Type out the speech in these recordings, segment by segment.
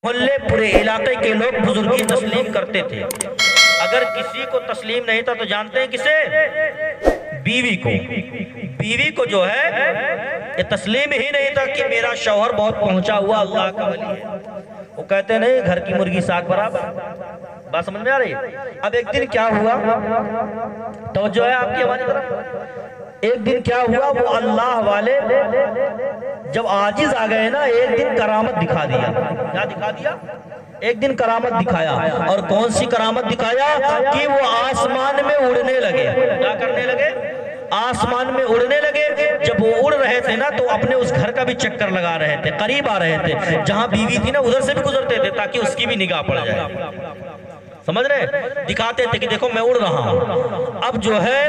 मोहल्ले पूरे इलाके के लोग बुजुर्गी तस्लीम करते थे। अगर किसी को तस्लीम नहीं था तो जानते हैं किसे? बीवी को। बीवी को जो है ये तस्लीम ही नहीं था कि मेरा शौहर बहुत पहुंचा हुआ अल्लाह का वली है। वो कहते नहीं घर की मुर्गी साग बराबर। बात समझ में आ रही? अब एक दिन क्या हुआ, तो जो है आपकी हमारी तरफ, एक दिन क्या हुआ, वो अल्लाह वाले जब आजिज आ गए ना, एक दिन करामत दिखा दिया। क्या दिखा दिया? एक दिन करामत दिखाया। और कौन सी करामत दिखाया? कि वो आसमान में उड़ने लगे। क्या करने लगे? आसमान में उड़ने लगे। जब वो उड़ रहे थे ना तो अपने उस घर का भी चक्कर लगा रहे थे, करीब आ रहे थे, जहां बीवी थी ना उधर से भी गुजरते थे ताकि उसकी भी निगाह पड़ जाए। समझ रहे? दिखाते थे कि देखो मैं उड़ रहा हूं। अब जो है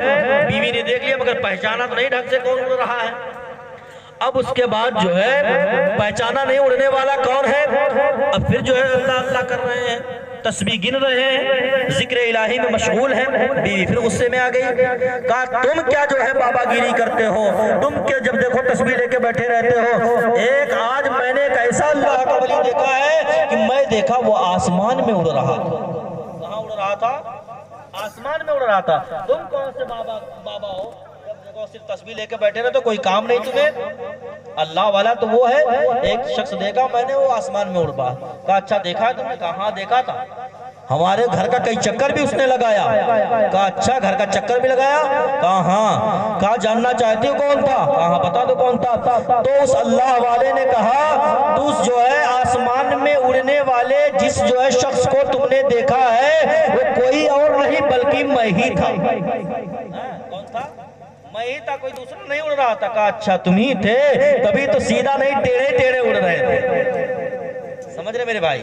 बीवी ने देख लिया मगर पहचाना तो नहीं ढंग से कौन उड़ रहा है। अब उसके बाद जो है पहचाना नहीं उड़ने वाला कौन है। अब फिर जो है अल्लाह अल्लाह कर रहे हैं, तस्बीह गिन रहे हैं, जिक्र इलाही में मशगूल हैं। बीवी फिर गुस्से में आ गई, कहा तुम क्या जो है बाबागिरी करते हो, तुम क्या जब देखो तस्बीह लेके बैठे रहते हो। एक आज मैंने एक ऐसा अल्लाह का वली देखा है कि मैं देखा वो आसमान में उड़ रहा था। कहाँ उड़ रहा था? आसमान में उड़ रहा था। तुम कौन से बाबा हो, सिर्फ तस्बीह लेके बैठे रहे तो कोई काम नहीं तुम्हें? अल्लाह वाला तो वो है। एक शख्स देखा मैंने वो आसमान में उड़ पा। कहा अच्छा देखा है तुमने? कहा हाँ देखा था, हमारे घर का कई चक्कर भी उसने लगाया। कहा अच्छा घर का चक्कर भी लगाया? कहा हाँ। कहा जानना चाहती हो कौन था? कहा बता दो कौन था। तो उस अल्लाह वाले ने कहा तू जो है आसमान में उड़ने वाले जिस जो है शख्स को तुमने देखा है वो कोई और नहीं बल्कि मैं ही था। कौन था? मैं ही था, कोई दूसरा नहीं उड़ रहा था। कहा अच्छा तुम ही थे, तभी तो सीधा नहीं टेढ़े टेढ़े उड़ रहे थे। समझ रहे मेरे भाई?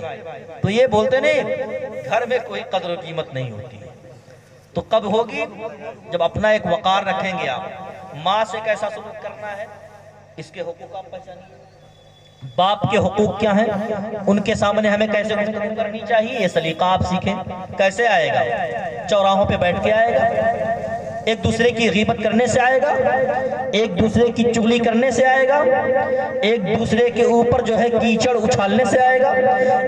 तो ये बोलते नहीं घर में कोई कदर कीमत नहीं होती। तो कब होगी? जब अपना एक वकार रखेंगे। आप माँ से कैसा सलूक करना है, इसके हुकूक आप पहचानिए। बाप के हुकूक क्या हैं, उनके सामने हमें कैसे गुफ्तगू करनी चाहिए, ये सलीका आप सीखें। कैसे आएगा? चौराहों पे बैठ के आएगा, एक दूसरे की गीबत करने से आएगा, एक दूसरे की चुगली करने से आएगा, एक दूसरे के ऊपर जो है कीचड़ उछालने से आएगा,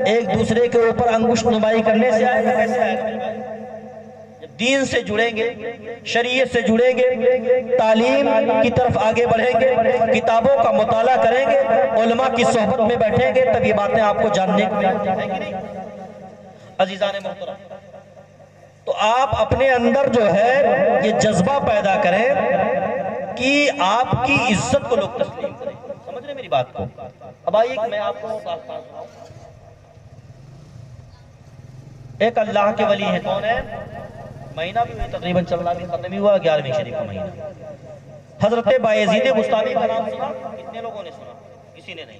एक दूसरे के ऊपर अंगुश नुमाई करने से आएगा। कैसे आएगा? जब दीन से जुड़ेंगे, शरीयत से जुड़ेंगे, तालीम की तरफ आगे बढ़ेंगे, किताबों का मुताला करेंगे, उलमा की सोहबत में बैठेंगे, तब ये बातें आपको जानने को मिलेंगी। अजीज़ान मोहतरम, तो आप अपने अंदर जो है ये जज्बा पैदा करें कि आपकी इज्जत को लोग तस्लीम करें। समझ रहे मेरी बात को? अब आइए मैं आपको दास्तान सुनाऊं। एक अल्लाह के वली है, कौन है? महीना भी तकरीबन चल रहा, खत्म ही हुआ 11वीं शरीफ का महीना। हजरत बायजीद बुस्तामी का नाम सुना? कितने लोगों ने सुना? किसी ने नहीं।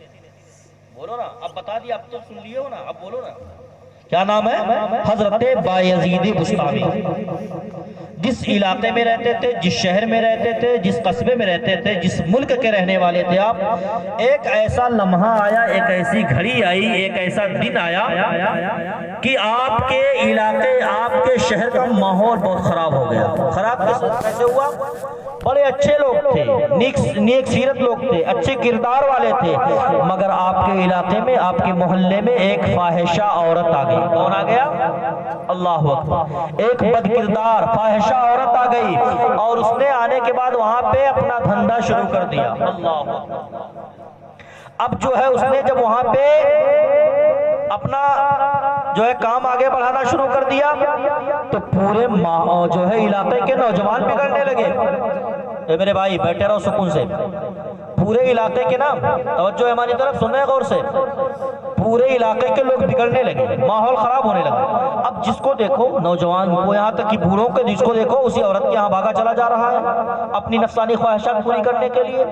बोलो ना, अब बता दिया, अब तो सुन लिए हो ना, अब बोलो ना क्या नाम है? हजरत बायजीद बुस्तामी। जिस इलाके में रहते थे, जिस शहर में रहते थे, जिस कस्बे में रहते थे, जिस मुल्क के रहने वाले थे आप, एक ऐसा लम्हा आया, एक ऐसी घड़ी आई, एक ऐसा दिन आया कि आपके इलाके, आपके शहर का माहौल बहुत खराब हो गया। खराब कैसे हुआ? बड़े अच्छे लोग थे, नेक सीरत लोग थे, अच्छे किरदार वाले थे, मगर आपके इलाके में, आपके मोहल्ले में एक फाहिशा औरत आ गई। कौन आ गया? अल्लाह अकबर। एक बदकिरदार फाहिशा औरत आ गई और उसने आने के बाद वहां पे अपना धंधा शुरू कर दिया। अल्लाह अकबर। अब जो है उसने जब वहां पे अपना जो है काम आगे बढ़ाना शुरू कर दिया तो पूरे जो है इलाके के नौजवान बिगड़ने लगे। मेरे भाई बैठे रहो सुकून से। पूरे इलाके के ना, तवज्जो है हमारी तरफ, सुन रहे गौर से, पूरे इलाके के लोग बिगड़ने लगे, माहौल खराब होने लगा। अब जिसको देखो, नौजवान को, यहाँ तक कि बूढ़ों के जिसको देखो उसी औरत के यहाँ भागा चला जा रहा है अपनी नफसानी ख्वाहिशात पूरी करने के लिए।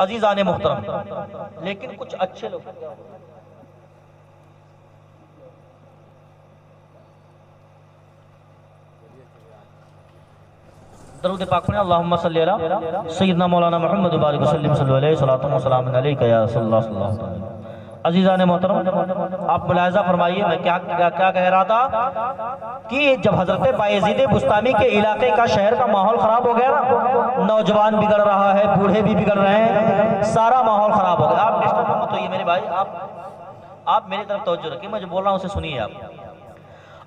अजीज़ाने मुहतरम, लेकिन कुछ अच्छे लोग दरूद पाक पढ़ें। अल्लाहुम्मा सल्ली अला सय्यिदना मौलाना मुहम्मद बारिक वसल्लम सल्लल्लाहु अलैहि वसल्लम सलाम अलैका या सल्लल्लाहु अलैहि वसल्लम। अजीज़ान मोहतरम, आप मुलाहिज़ा फरमाइए मैं क्या कह रहा था कि जब हजरत बायजीद बुस्तामी के इलाके का, शहर का माहौल खराब हो गया ना, नौजवान बिगड़ रहा है, बूढ़े भी बिगड़ रहे हैं, सारा माहौल खराब हो गया। आप डिस्टर्ब मत होइए मेरे भाई, आप मेरी तरफ तवज्जो रखिए, मैं जो बोल रहा हूँ उसे सुनिए आप।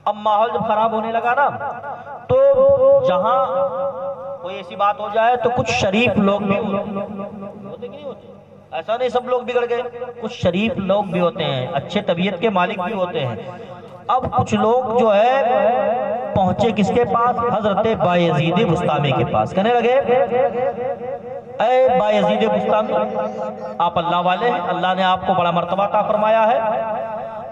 अब माहौल जब खराब होने लगा ना, तो जहां कोई ऐसी बात हो जाए तो कुछ शरीफ लोग भी होते कि नहीं होते, ऐसा नहीं सब लोग बिगड़ गए, कुछ शरीफ लोग भी होते हैं, अच्छे तबीयत के मालिक भी होते हैं। अब कुछ लोग जो है पहुंचे किसके पास, हजरत बायजीद बुस्तामी के पास, कहने लगे ऐ बायजीद बुस्तामी, आप अल्लाह वाले हैं, अल्लाह ने आपको बड़ा मर्तबा अता फरमाया है,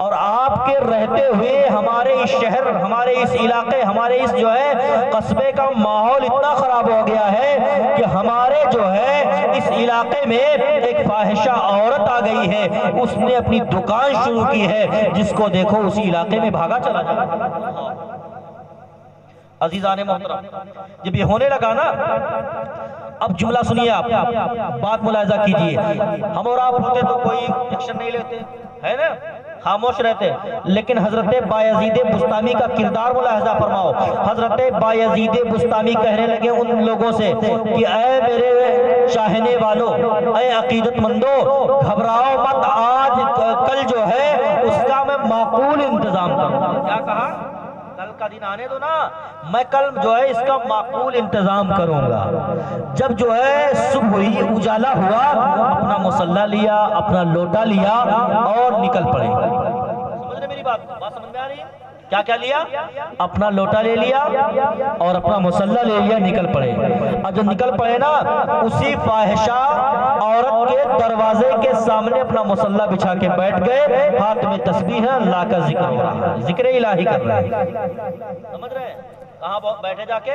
और आपके रहते हुए हमारे इस शहर, हमारे इस इलाके, हमारे इस जो है कस्बे का माहौल इतना खराब हो गया है कि हमारे जो है इस इलाके में एक फाहिशा औरत आ गई है, उसने अपनी दुकान शुरू की है, जिसको देखो उसी इलाके में भागा चला जाता। अजीजाने मोहतरम, जब ये होने लगा ना, अब जुमला सुनिए आप, बात मुलाहिजा कीजिए। हम और आप होते तो कोई एक्शन नहीं लेते, है ना, खामोश रहते, लेकिन हजरत बायजीद बुस्तामी का किरदार मुलाहिजा फरमाओ। हजरत बायजीद बुस्तामी कहने लगे उन लोगों से कि ऐ मेरे चाहने वालों, ऐ अकीदतमंदो, घबराओ मत, आज कल जो है उसका मैं माकूल इंतजाम करूंगा। क्या कहा, कल का दिन आने दो ना, मैं कल जो है इसका माकूल इंतजाम करूंगा। जब जो है सुबह हुई, उजाला हुआ, अपना मुसल्ला लिया, अपना लोटा लिया और निकल पड़े। समझ रहे मेरी बात समझ में आ रही है? क्या क्या लिया, अपना लोटा ले लिया और अपना मुसल्ला ले लिया, निकल पड़े। और जो निकल पड़े ना, उसी फाहिशा औरत के दरवाजे के सामने अपना मुसल्ला बिछा के बैठ गए, हाथ में तस्बीह है, अल्लाह का जिक्र हो रहा है, जिक्र इलाही कर रहे हैं। समझ रहे हैं? कहाँ बैठे जाके,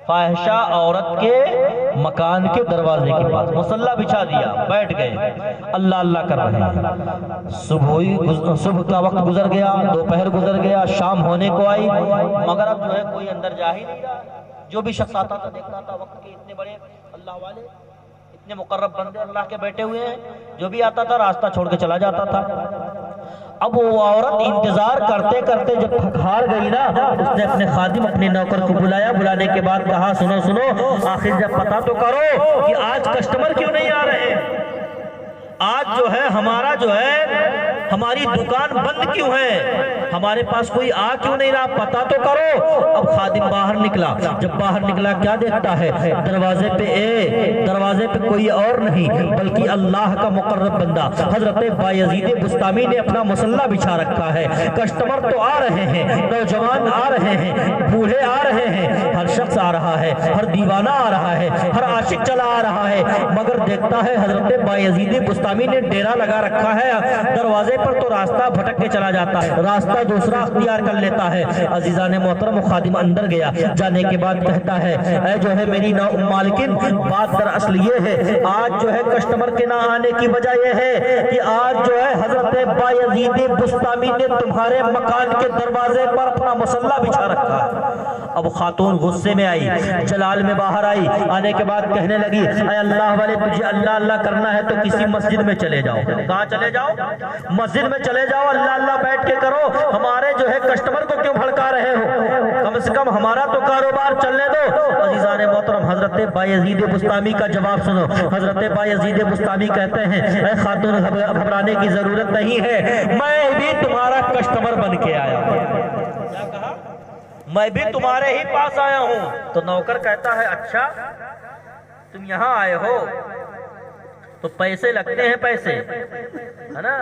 फाहिशा औरत के मकान के दरवाजे के पास मुसल्ला बिछा दिया, बैठ गए, अल्लाह अल्लाह कर रहे हैं। सुबह का वक्त गुजर गया, दोपहर गुजर गया, शाम होने को आई, मगर अब जो है कोई अंदर जा ही नहीं रहा। जो भी शख्स आता था, देखता था वक्त के इतने बड़े अल्लाह वाले, इतने मुकर्रब बंदे अल्लाह के बैठे हुए हैं, जो भी आता था रास्ता छोड़ के चला जाता था। अब वो औरत इंतजार करते करते जब थक हार गई ना, उसने अपने खादिम, अपने नौकर को बुलाया, बुलाने के बाद कहा सुनो सुनो, आखिर जब पता तो करो कि आज कस्टमर क्यों नहीं आ रहे, आज जो है हमारा जो है हमारी दुकान बंद क्यों है, हमारे पास कोई आ क्यों नहीं रहा, पता तो करो। अब खादिम बाहर निकला, जब बाहर निकला क्या देखता है, दरवाजे पे कोई और नहीं बल्कि अल्लाह का मुकर्रब बंदा हजरत बायजीद बुस्तामी ने अपना मुसल्ला बिछा रखा है। कस्टमर तो आ रहे हैं, नौजवान आ रहे हैं, बूढ़े आ रहे हैं, हर शख्स आ रहा है, हर दीवाना आ रहा है, हर आशिक चला आ रहा है, मगर देखता है हजरत बायजीद बुस्तामी ने डेरा लगा रखा है दरवाजे पर, तो रास्ता भटक के चला जाता है, रास्ता दूसरा अख्तियार कर लेता है। अजीजाने मोहतरम, खादिम अंदर गया, जाने के बाद कहता है ऐ जो है मेरी मालकिन, बात दरअसल ये है, आज जो है कस्टमर के ना आने की वजह यह है कि आज जो है हजरत बायजीद बुस्तामी ने तुम्हारे मकान के दरवाजे पर अपना मुसल्ला बिछा रखा है। अब खातून गुस्से में आई, जलाल में बाहर आई, आने के बाद कहने लगी ऐ अल्लाह वाले, तुझे अल्लाह अल्लाह करना है तो किसी मस्जिद में चले जाओ। कहाँ चले जाओ? मस्जिद में चले जाओ, अल्लाह अल्लाह बैठ के करो, हमारे जो है कस्टमर को क्यों भड़का रहे हो, कम से कम हमारा तो कारोबार चलने दो। अजीजाने मोहतरम, हजरत बायजीद बुस्तामी का जवाब सुनो। हजरत बायजीद बुस्तामी कहते हैं ऐ खातून, घबराने की जरूरत नहीं है, मैं भी तुम्हारा कस्टमर बन के आया हूं। क्या कहा? मैं भी तुम्हारे ही पास आया हूं। तो नौकर कहता है अच्छा तुम यहाँ आए हो तो पैसे लगते हैं, पैसे है ना,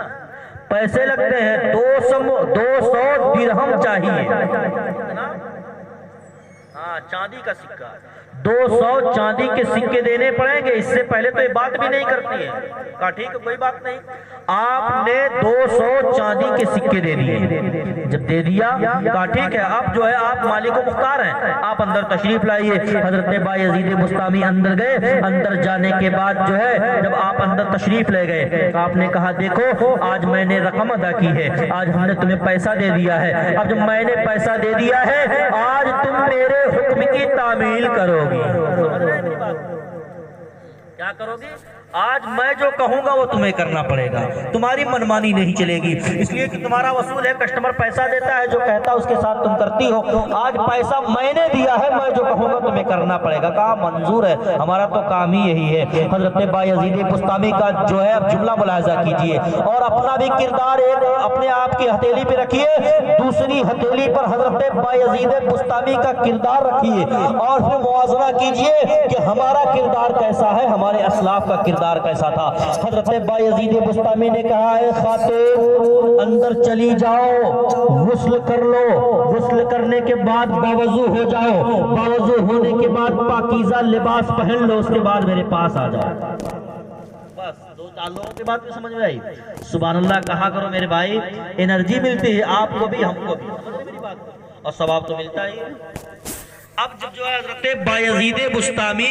पैसे लगते हैं, 200 दिरहम चाहिए, है ना, हाँ, चांदी का सिक्का, 200 चांदी के सिक्के देने पड़ेंगे। इससे पहले तो ये बात भी नहीं करती है। कहा ठीक है कोई बात नहीं, आपने 200 चांदी के सिक्के दे दिए। जब दे दिया कहा ठीक है, अब जो है आप मालिक को मुख्तार हैं, आप अंदर तशरीफ लाइए। हजरत बायजीद बुस्तामी अंदर गए। अंदर जाने के बाद जो है जब आप अंदर तशरीफ ले गए, आपने कहा देखो आज मैंने रकम अदा की है, आज हमने तुम्हें पैसा दे दिया है, अब जब मैंने पैसा दे दिया है आज तुम मेरे हुक्म की तामील करोगी। क्या करोगी? आज मैं जो कहूंगा वो तुम्हें करना पड़ेगा, तुम्हारी मनमानी नहीं चलेगी, इसलिए कि तुम्हारा वसूल है, कस्टमर पैसा देता है, जो कहता है उसके साथ तुम करती हो। आज पैसा मैंने दिया है, मैं जो कहूंगा तुम्हें करना पड़ेगा। कहा मंजूर है, हमारा तो काम ही यही है। हजरत बायजीद बुस्तामी का जो है अब जुमला मुलाहिजा कीजिए और अपना भी किरदार एक अपने आप की हथेली पे रखिए, दूसरी हथेली पर हजरत बायजीद बुस्तामी का किरदार रखिए और फिर मुआवजा कीजिए कि हमारा किरदार कैसा है, हमारे असलाफ का किरदार कैसा था। हजरत बायजीद बुस्तामी ने कहा है, खातून अंदर चली जाओ, गुस्ल कर लो, गुस्ल करने के बाद बावजू हो जाओ, बावजू होने के बाद पाकीज़ा लिबास पहन लो, उसके बाद मेरे पास आ जाओ। बस 2-4 लोगों की बात में समझ में आई। सुभान अल्लाह कहा करो मेरे भाई, एनर्जी मिलती है आपको भी हमको भी, समझ मेरी बात, और सवाब तो मिलता ही है। अब जब जो है हज़रत बायजीद बुस्तामी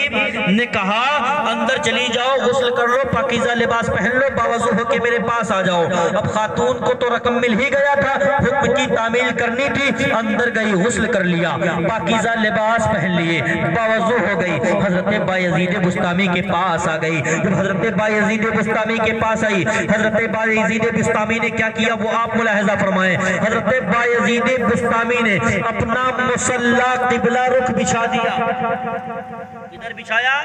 ने कहा अंदर चली जाओ, गुस्ल कर लो, पाकीज़ा लिबास पहन लो, बावजू होके मेरे पास आ जाओ। अब खातून को तो रकम मिल ही गया था, हुक्म की तामील करनी थी, अंदर गई, गुस्ल कर लिया, पाकीज़ा लिबास पहन लिए, बावजू हो गई, हज़रत बायजीद बुस्तामी के पास आ गई। जब हज़रत बायजीद बुस्तामी के पास आई, हज़रत बायजीद बुस्तामी ने क्या किया वो आप मुलाहिज़ा फरमाएं। हज़रत बायजीद बुस्तामी ने अपना मुसल्ला किबला रुख बिछा दिया। इधर बिछाया,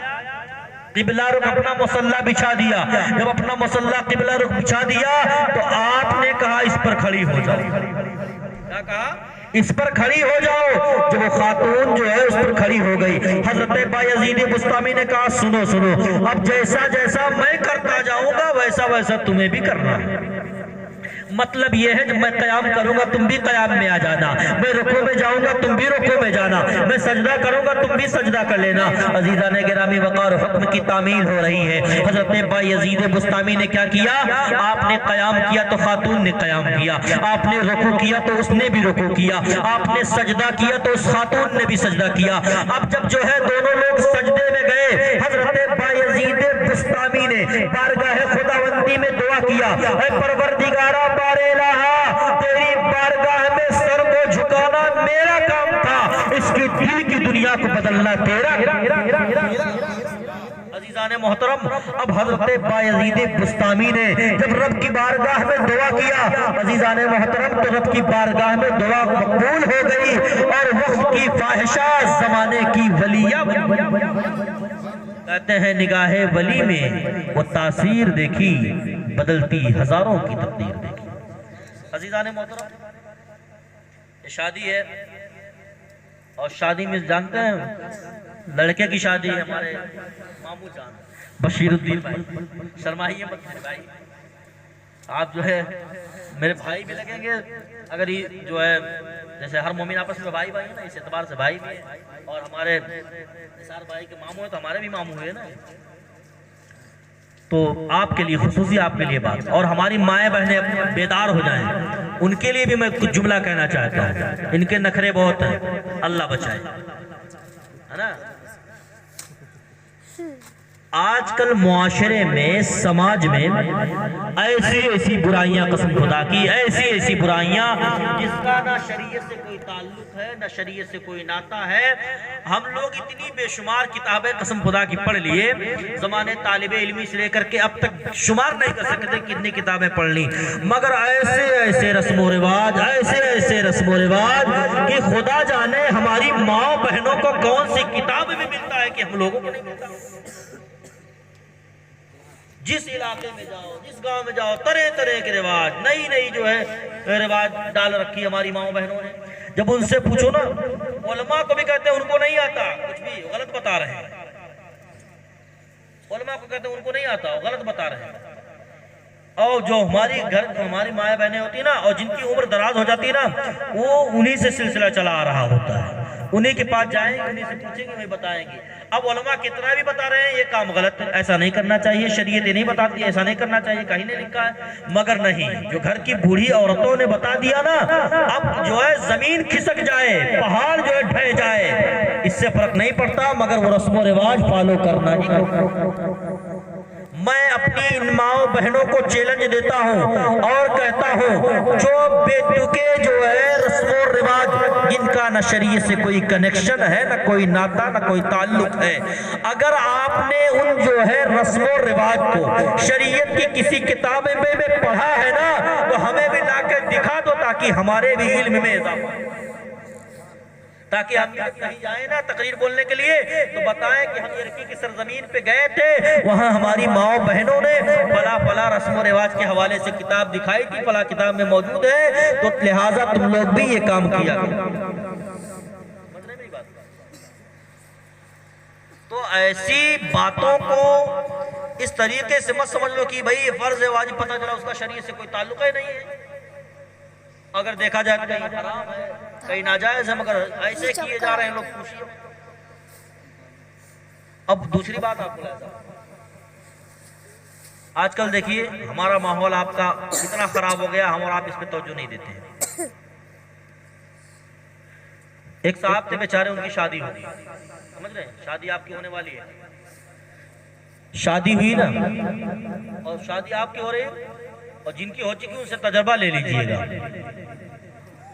किबला रुख अपना मुसल्ला बिछा दिया। जब अपना मुसल्ला किबला रुख बिछा दिया तो आपने कहा इस पर खड़ी हो जाओ। क्या कहा? इस पर खड़ी हो जाओ। जब वो खातून जो है उस पर खड़ी हो गई, हजरत बायजीद बुस्तामी ने कहा सुनो सुनो, अब जैसा जैसा मैं करता जाऊंगा वैसा वैसा तुम्हें भी करना है। मतलब यह है जब मैं कयाम करूंगा तुम भी कयाम में आ जाना, मैं रुकू में जाऊंगा तुम भी रुकू में जाना, मैं सजदा करूंगा तुम भी सजदा कर लेना। अजीजा ने गिरामी वक़ार हुक्म की तामील हो रही है। हजरत बायजीद बुस्तामी ने क्या किया? आपने कयाम किया तो खातून ने कयाम किया, आपने रुकू किया तो उसने भी रुकू किया, आपने सजदा किया तो उस खातून ने भी सजदा किया। अब जब जो है दोनों लोग सजदे में गए, हजरत बायजीद बुस्तामी ने बारगाह खुदावंदी में दुआ किया, ऐ परवरदिगारा तेरी बारगाह में सर को झुकाना मेरा काम था, इसकी दिल की दुनिया को बदलना तेरा। अजीज़ाने मोहतरम, अब हजरत बायजीद बुस्तामी ने जब रब की बारगाह में दुआ किया, अजीज़ाने मोहतरम, तो रब की बारगाह में दुआ कबूल हो गई और वक्त की फाहिशा जमाने की वलिया। कहते हैं निगाहे वली में वो तासीर देखी, बदलती हजारों की तकदीर देखी। अजीज़ाने मोहतरम, शादी है और शादी में जानते हैं लड़के की शादी है, हमारे मामू जान बशीरुद्दीन भाई, शर्माइए मत मेरे भाई, आप जो है मेरे भाई भी लगेंगे। अगर ये जो है जैसे हर मोमिन आपस में भाई भाई है ना, इस एतबार से भाई भी है, और हमारे निसार भाई के मामू है तो हमारे भी मामू हुए ना। तो आपके लिए खुसूसी आपके लिए बात, और हमारी माएँ बहनें बेदार हो जाएं, उनके लिए भी मैं कुछ जुमला कहना चाहता हूँ। इनके नखरे बहुत हैं, अल्लाह बचाए, है ना। आजकल मुआशरे में, समाज में ऐसी ऐसी बुराइयां, कसम खुदा की ऐसी ऐसी बुराइयां जिसका ना शरीयत से कोई ताल्लुक है ना शरीयत से कोई नाता है। हम लोग इतनी बेशुमार किताबें कसम खुदा की पढ़ लिए, जमाने तालिबे इल्मी से लेकर के अब तक शुमार नहीं कर सकते कितनी किताबें पढ़ ली, मगर ऐसे ऐसे रस्म रिवाज, ऐसे ऐसे रस्म रिवाज कि खुदा जाने हमारी माँ बहनों को कौन सी किताब में मिलता है कि हम लोगों को नहीं मिलता। जिस इलाके में जाओ, जिस गांव में जाओ, तरह तरह के रिवाज, नई नई जो है रिवाज डाल रखी हमारी माओ बहनों ने। जब उनसे पूछो ना, उलमा को भी कहते हैं उनको नहीं आता, कुछ भी गलत बता रहे हैं। उलमा को कहते हैं उनको नहीं आता, गलत बता रहे हैं। और जो हमारी घर हमारी माएँ बहनें होती ना, और जिनकी उम्र दराज हो जाती है ना, वो उन्हीं से सिलसिला चला आ रहा होता है, उन्हीं के पास जाएंगे, उन्हीं से पूछेंगे, वही बताएंगे। अब उलमा कितना भी बता रहे हैं ये काम गलत है, ऐसा नहीं करना चाहिए, शरीयत नहीं बताती ऐसा नहीं करना चाहिए, कहीं नहीं लिखा है, मगर नहीं, जो घर की बूढ़ी औरतों ने बता दिया ना, अब जो है जमीन खिसक जाए, पहाड़ जो है ढह जाए, इससे फर्क नहीं पड़ता, मगर वो रस्म रिवाज फॉलो करना ही। मैं अपनी इन माओ बहनों को चैलेंज देता हूं और कहता हूं, जो बेतुके जो है रस्मों रिवाज, जिनका न शरीयत से कोई कनेक्शन है, न कोई नाता, न कोई ताल्लुक है, अगर आपने उन जो है रस्मों रिवाज को शरीयत की किसी किताब में पढ़ा है ना, तो हमें भी लाकर दिखा दो, ताकि हमारे भी इल्म में इजाफा, ताकि हम कहीं जाए ना तकरीर बोलने के लिए तो बताएं कि हम इरकी की सरजमीन पे गए थे, वहां हमारी माओ बहनों ने फला फला रस्म रिवाज के हवाले से किताब दिखाई थी, फला किताब में मौजूद है, तो लिहाजा तुम लोग भी ये काम किया। तो ऐसी बातों को इस तरीके से मत समझ लो कि भाई ये फर्ज है वाजिब, पता चला उसका शरीयत से कोई ताल्लुक ही नहीं है। अगर देखा जाए तो कहीं हराम है, कहीं नाजायज है, मगर ऐसे किए जा रहे हैं लोग खुशी। अब दूसरी बात आपको आजकल देखिए हमारा माहौल आपका इतना खराब हो गया, हम और आप इस पे तवज्जो नहीं देते हैं। एक साहब थे बेचारे, उनकी शादी होगी, समझ रहे हैं, शादी आपकी होने वाली है, शादी हुई ना, और शादी आपकी हो रही है, और जिनकी हो चुकी उनसे तजर्बा ले लीजिएगा।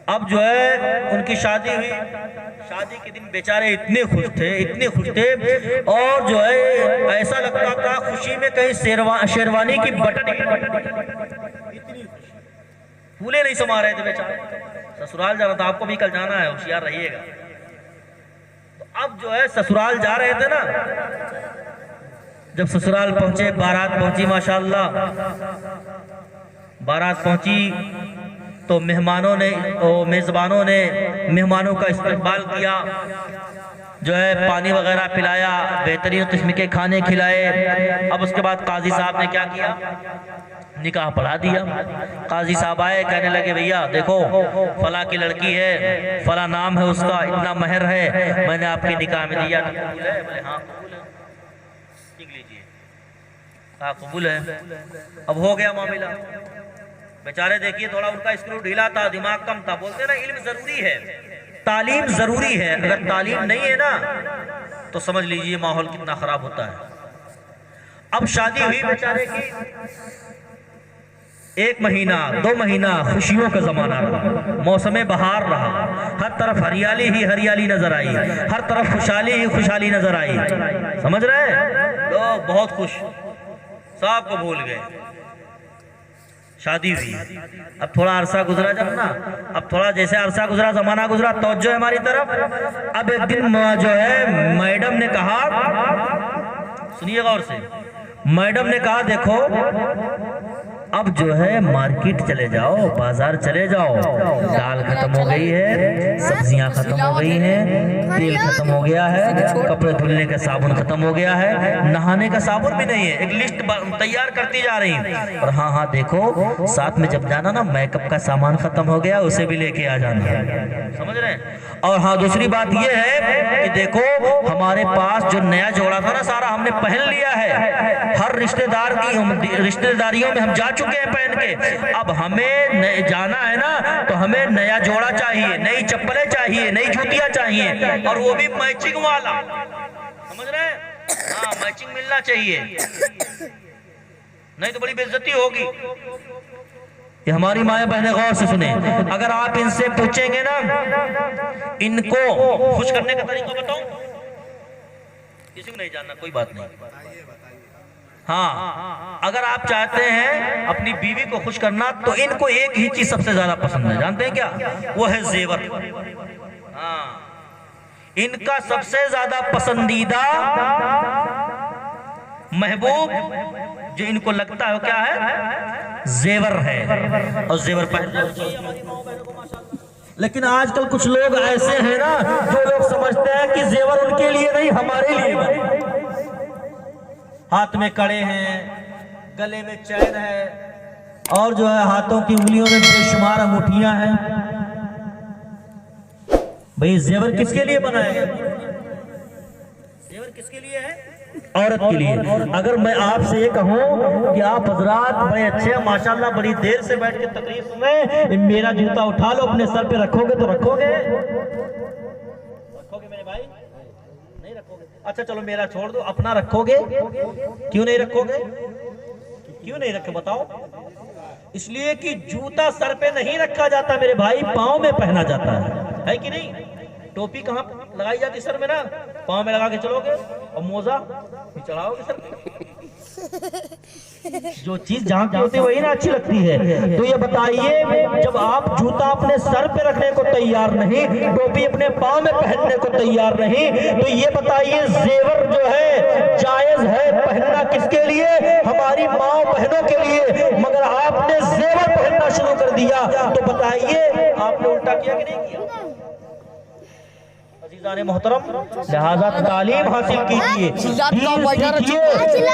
अब जो है उनकी शादी हुई, शादी के दिन बेचारे इतने खुश थे, और जो है ऐसा लगता था खुशी में कहीं शेरवानी की बटन, इतनी फूले नहीं समा रहे थे बेचारे। ससुराल जाना था, आपको भी कल जाना है, होशियार रहिएगा। तो अब जो है ससुराल जा रहे थे ना, जब ससुराल पहुंचे, बारात पहुंची, माशाअल्लाह बारात पहुंची, तो मेहमानों ने और मेजबानों ने मेहमानों का इस्तकबाल किया, जो है पानी वगैरह पिलाया, बेहतरीन किस्म के खाने खिलाए। अब उसके बाद काजी साहब ने क्या किया, निकाह पढ़ा दिया। काजी साहब आए, कहने लगे भैया देखो फला की लड़की है, फला नाम है उसका, इतना महर है, मैंने आपके निकाह में दिया। कबूल है? बोले हाँ कबूल है। लिख लीजिए, हाँ कबूल है। अब हो गया मामला। बेचारे देखिए थोड़ा उनका स्क्रू ढीला था, दिमाग कम था। बोलते ना इल्म जरूरी है, तालीम जरूरी है, अगर तालीम नहीं है ना तो समझ लीजिए माहौल कितना खराब होता है। अब शादी हुई बेचारे की, 1 महीना 2 महीना खुशियों का जमाना रहा, मौसम बहार रहा, हर तरफ हरियाली ही हरियाली नजर आई, हर तरफ खुशहाली ही खुशहाली नजर आई। समझ रहे हैं लोग, बहुत खुश, सब को भूल गए। शादी हुई, अब थोड़ा अरसा गुजरा, जब ना अब थोड़ा जैसे अरसा गुजरा, जमाना गुजरा, तवज्जो है हमारी तरफ। अब एक दिन जो है मैडम ने कहा, सुनिए गौर से, मैडम ने कहा देखो अब जो है मार्केट चले जाओ, बाजार चले जाओ, दाल खत्म हो गई है, सब्जियां खत्म हो गई हैं, तेल खत्म हो गया है, कपड़े धुलने का साबुन खत्म हो गया है, नहाने का साबुन भी नहीं है। एक लिस्ट तैयार करती जा रही है। और हाँ हाँ देखो साथ में जब जाना ना, मेकअप का सामान खत्म हो गया, उसे भी लेके आ जाना। समझ रहे हैं? और हाँ दूसरी बात ये है कि देखो हमारे पास जो नया जोड़ा था ना, सारा हमने पहन लिया है, हर रिश्तेदारियों में हम जा चुके हैं पहन के। अब हमें जाना है ना तो हमें नया जोड़ा चाहिए, नई चप्पलें चाहिए, नई जूतियां चाहिए, और वो भी मैचिंग वाला। समझ रहे हैं? हाँ मैचिंग मिलना चाहिए, नहीं तो बड़ी बेइज्जती होगी। ये हमारी माया बहनें गौर से सुने, अगर आप इनसे पूछेंगे ना, इनको खुश करने का तरीका बताऊं, किसी को नहीं जानना, कोई बात नहीं। हाँ अगर आप चाहते हैं अपनी बीवी को खुश करना तो इनको एक ही चीज सबसे ज्यादा पसंद है, जानते हैं क्या? वो है जेवर। हाँ इनका सबसे ज्यादा पसंदीदा महबूब जो इनको लगता है वो क्या है? जेवर है, और जेवर पहनना। लेकिन आजकल कुछ लोग ऐसे हैं ना, जो लोग समझते हैं कि जेवर उनके लिए नहीं हमारे लिए। हाथ में कड़े हैं, गले में चैन है, और जो है हाथों की उंगलियों में बेशुमार अंगूठियां हैं। भाई जेवर किसके लिए बनाए हैं? जेवर किसके लिए है? औरत के लिए। अगर मैं आपसे ये कहूं कि आप हजरात बड़े अच्छे हैं माशाल्लाह, बड़ी देर से बैठ के तकरीर सुने, मेरा जूता उठा लो अपने सर पे रखोगे तो रखोगे? रखोगे मेरे भाई? नहीं रखोगे? अच्छा चलो मेरा छोड़ दो, अपना रखोगे? क्यों नहीं रखोगे? क्यों नहीं रखे बताओ? इसलिए कि जूता सर पे नहीं रखा जाता मेरे भाई, पाँव में पहना जाता है कि नहीं? टोपी कहाँ लगाई जाती? सर में ना, पाँव में लगा के चलोगे, और मोजा भी चढ़ाओगे सर पे। जो चीज जहाँ की होती है वही ना अच्छी लगती है। तो ये बताइए, जब आप जूता अपने सर पे रखने को तैयार नहीं, टोपी अपने पाँव में पहनने को तैयार नहीं, तो ये बताइए जेवर जो है जायज है पहनना किसके लिए? हमारी माँ बहनों के लिए। मगर आपने जेवर पहनना शुरू कर दिया, तो बताइए आपने उल्टा किया कि नहीं किया? मोहतरम, लिहाजा तालीम हासिल कीजिए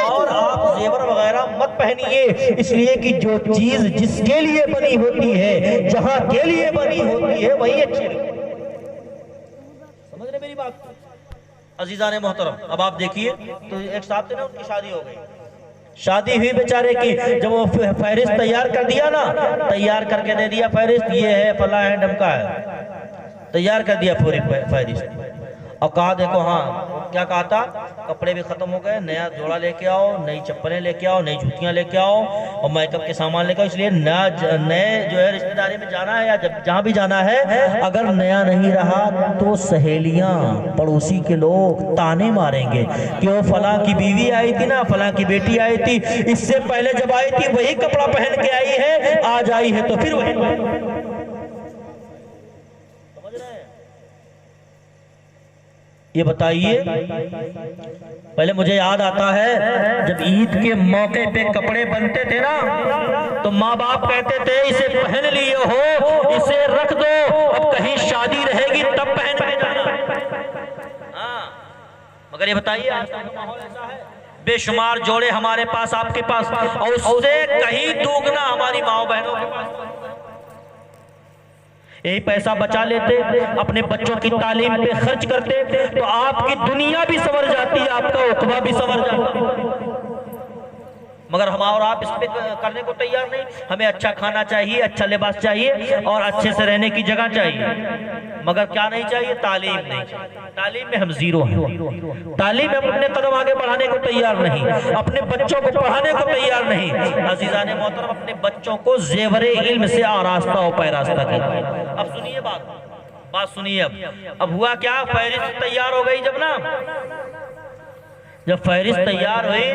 और आप जेवर वगैरह मत पहनिए, इसलिए कि जो चीज जिसके लिए बनी होती है, जहां के लिए बनी होती है, वही अच्छी लगती है। समझ रहे मेरी बात? अजीजान मोहतरम, अब आप देखिए, तो एक साहब थे ना, उनकी शादी हो गई। शादी हुई बेचारे की, जब वो फहरिस्त तैयार कर दिया ना, तैयार करके दे दिया फहरिस्त, ये है फला है ढमका है, तैयार कर दिया पूरी फहरिस्त। और कहा देखो, हाँ क्या कहा था, कपड़े भी खत्म हो गए, नया जोड़ा लेके आओ, नई चप्पलें लेके आओ, नई जूतियां लेके आओ, और मेकअप के सामान लेके आओ। इसलिए नए जो है रिश्तेदारी में जाना है या जहाँ भी जाना है, अगर नया नहीं रहा तो सहेलियां पड़ोसी के लोग ताने मारेंगे कि वो फला की बीवी आई थी ना, फला की बेटी आई थी, इससे पहले जब आई थी वही कपड़ा पहन के आई है, आज आई है तो फिर वही। ये बताइए, पहले मुझे याद आता है जब ईद के मौके पे कपड़े बनते थे ना, तो माँ बाप कहते थे इसे पहन लिए हो, इसे रख दो, अब कहीं शादी रहेगी तब पहन के जाना। हाँ, मगर ये बताइए आज का माहौल ऐसा है, बेशुमार जोड़े हमारे पास, आपके पास, और उससे कहीं दुगना हमारी माँ बहनों के पास। यही पैसा बचा लेते, अपने बच्चों की तालीम पे खर्च करते, तो आपकी दुनिया भी संवर जाती है, आपका उक़बा भी संवर जाता। मगर हम और आप इस पे करने को तैयार नहीं। हमें अच्छा खाना चाहिए, अच्छा लिबास चाहिए, और अच्छे से रहने की जगह चाहिए, मगर क्या नहीं चाहिए? तालीम नहीं चाहिए। तालीम में हम जीरो हैं। तालीम में हम अपने कदम आगे बढ़ाने को तैयार नहीं, अपने बच्चों को पढ़ाने को तैयार नहीं। अजीजान मोहतरम, अपने बच्चों को जेवरे इल्म से आरास्ता और पैरास्ता कीजिए। अब सुनिए बात सुनिए। अब हुआ क्या, फहरिस्त तैयार हो गई। जब फहरिस्त तैयार हुई,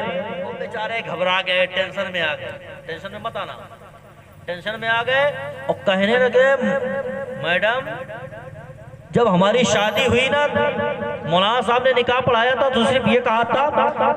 बेचारे घबरा गए, टेंशन में आ गए। टेंशन में मत आना, टेंशन में आ गए और कहने लगे, मैडम जब हमारी शादी हुई ना, मौलाना साहब ने निकाह पढ़ाया था तो सिर्फ ये कहा था